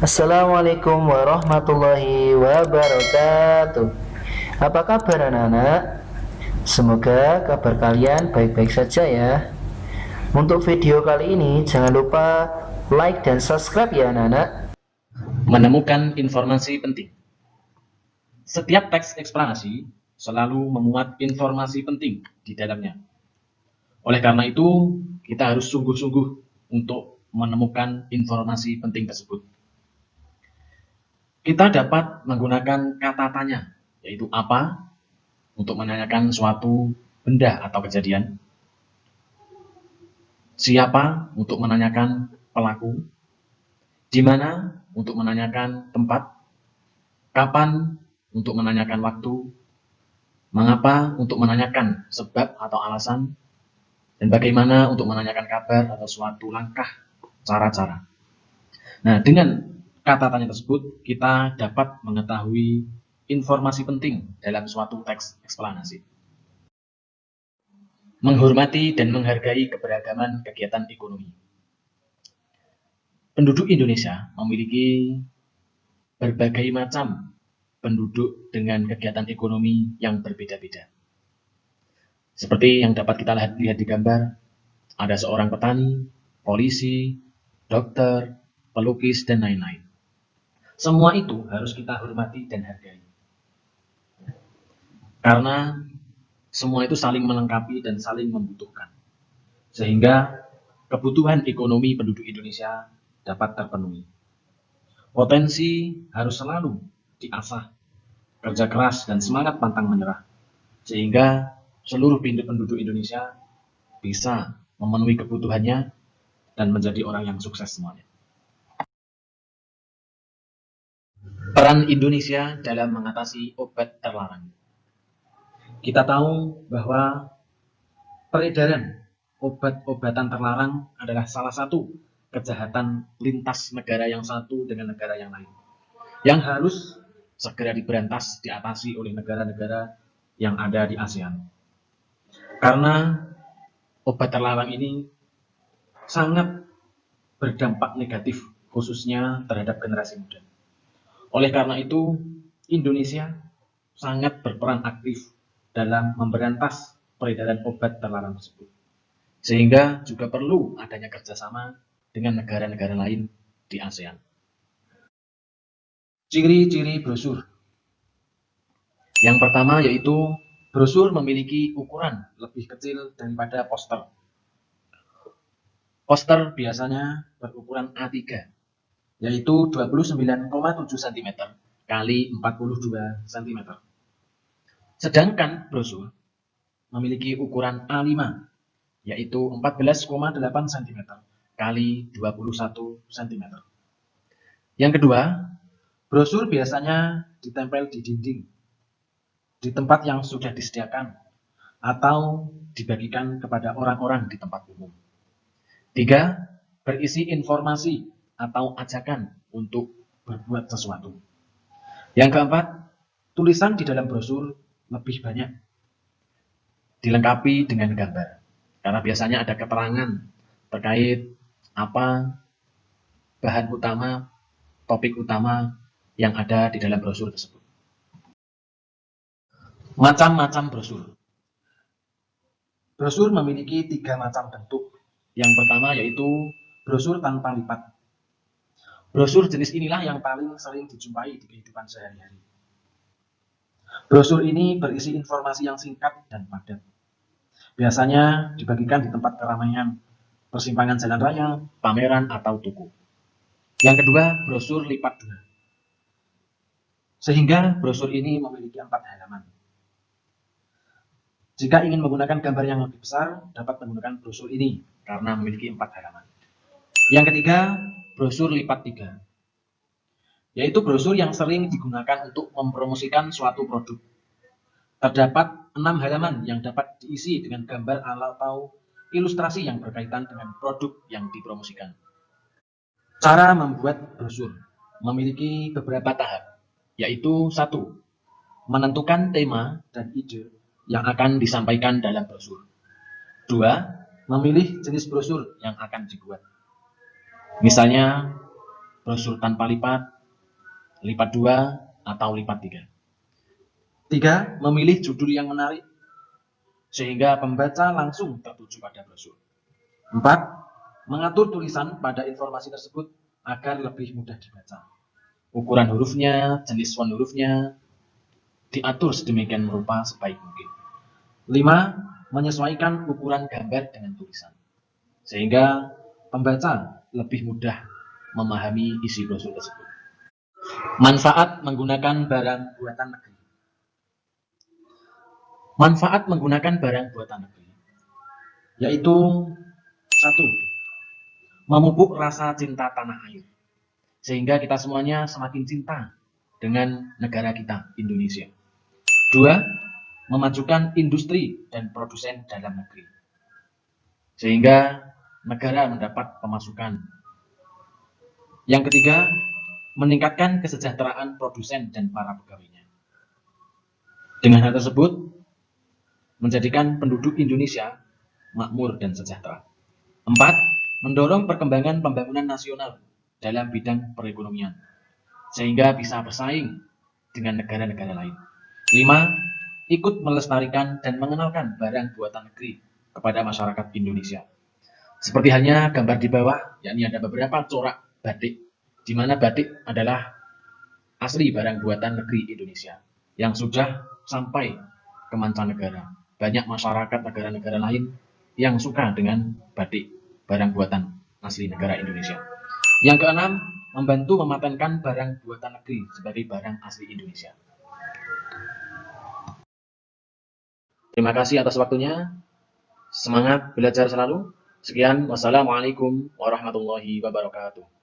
Assalamualaikum warahmatullahi wabarakatuh. Apa kabar anak-anak? Semoga kabar kalian baik-baik saja ya. Untuk video kali ini jangan lupa like dan subscribe ya anak-anak. Menemukan informasi penting. Setiap teks eksplanasi selalu memuat informasi penting di dalamnya. Oleh karena itu, kita harus sungguh-sungguh untuk menemukan informasi penting tersebut. Kita dapat menggunakan kata tanya, yaitu apa, untuk menanyakan suatu benda atau kejadian. Siapa untuk menanyakan pelaku. Di mana untuk menanyakan tempat. Kapan untuk menanyakan waktu. Mengapa untuk menanyakan sebab atau alasan, dan bagaimana untuk menanyakan kabar atau suatu langkah, cara-cara. Nah, dengan kata tanya tersebut, kita dapat mengetahui informasi penting dalam suatu teks eksplanasi. Menghormati dan menghargai keberagaman kegiatan ekonomi. Penduduk Indonesia memiliki berbagai macam penduduk dengan kegiatan ekonomi yang berbeda-beda. Seperti yang dapat kita lihat di gambar, ada seorang petani, polisi, dokter, pelukis, dan lain-lain. Semua itu harus kita hormati dan hargai. Karena semua itu saling melengkapi dan saling membutuhkan. Sehingga kebutuhan ekonomi penduduk Indonesia dapat terpenuhi. Potensi harus selalu diasah, kerja keras dan semangat pantang menyerah. Sehingga seluruh penduduk Indonesia bisa memenuhi kebutuhannya dan menjadi orang yang sukses semuanya. Peran Indonesia dalam mengatasi obat terlarang. Kita tahu bahwa peredaran obat-obatan terlarang adalah salah satu kejahatan lintas negara yang satu dengan negara yang lain, yang harus segera diberantas, diatasi oleh negara-negara yang ada di ASEAN. Karena obat terlarang ini sangat berdampak negatif, khususnya terhadap generasi muda. Oleh karena itu, Indonesia sangat berperan aktif dalam memberantas peredaran obat terlarang tersebut. Sehingga juga perlu adanya kerjasama dengan negara-negara lain di ASEAN. Ciri-ciri brosur. Yang pertama yaitu brosur memiliki ukuran lebih kecil daripada poster. Poster biasanya berukuran A3, yaitu 29,7 cm kali 42 cm. Sedangkan brosur memiliki ukuran A5, yaitu 14,8 cm kali 21 cm. Yang kedua, brosur biasanya ditempel di dinding, di tempat yang sudah disediakan, atau dibagikan kepada orang-orang di tempat umum. 3. Berisi informasi atau ajakan untuk berbuat sesuatu. Yang keempat, tulisan di dalam brosur lebih banyak, dilengkapi dengan gambar, karena biasanya ada keterangan terkait apa bahan utama, topik utama yang ada di dalam brosur tersebut. Macam-macam brosur. Brosur memiliki 3 macam bentuk. Yang pertama yaitu brosur tanpa lipat. Brosur jenis inilah yang paling sering dijumpai di kehidupan sehari-hari. Brosur ini berisi informasi yang singkat dan padat. Biasanya dibagikan di tempat keramaian, persimpangan jalan raya, pameran, atau toko. Yang kedua, brosur lipat 2. Sehingga brosur ini memiliki 4 halaman. Jika ingin menggunakan gambar yang lebih besar, dapat menggunakan brosur ini karena memiliki 4 halaman. Yang ketiga, brosur lipat 3, yaitu brosur yang sering digunakan untuk mempromosikan suatu produk. Terdapat 6 halaman yang dapat diisi dengan gambar atau ilustrasi yang berkaitan dengan produk yang dipromosikan. Cara membuat brosur memiliki beberapa tahap, yaitu 1. Menentukan tema dan ide yang akan disampaikan dalam brosur. 2. Memilih jenis brosur yang akan dibuat. Misalnya, brosur tanpa lipat, lipat 2, atau lipat 3. 3. Memilih judul yang menarik sehingga pembaca langsung tertuju pada brosur. 4. Mengatur tulisan pada informasi tersebut agar lebih mudah dibaca. Ukuran hurufnya, jenis font hurufnya diatur sedemikian rupa sebaik mungkin. 5. Menyesuaikan ukuran gambar dengan tulisan sehingga pembaca lebih mudah memahami isi brosur tersebut. Manfaat menggunakan barang buatan negeri. Manfaat menggunakan barang buatan negeri yaitu 1. Memupuk rasa cinta tanah air sehingga kita semuanya semakin cinta dengan negara kita, Indonesia. 2. Memajukan industri dan produsen dalam negeri sehingga negara mendapat pemasukan. Yang ketiga, meningkatkan kesejahteraan produsen dan para pegawainya. Dengan hal tersebut, menjadikan penduduk Indonesia makmur dan sejahtera. 4. Mendorong perkembangan pembangunan nasional dalam bidang perekonomian, sehingga bisa bersaing dengan negara-negara lain. 5. Ikut melestarikan dan mengenalkan barang buatan negeri kepada masyarakat Indonesia. Seperti halnya gambar di bawah, yakni ada beberapa corak batik, di mana batik adalah asli barang buatan negeri Indonesia yang sudah sampai ke mancanegara. Banyak masyarakat negara-negara lain yang suka dengan batik barang buatan asli negara Indonesia. Yang keenam, membantu mematenkan barang buatan negeri sebagai barang asli Indonesia. Terima kasih atas waktunya. Semangat belajar selalu. Sekian, wassalamualaikum warahmatullahi wabarakatuh.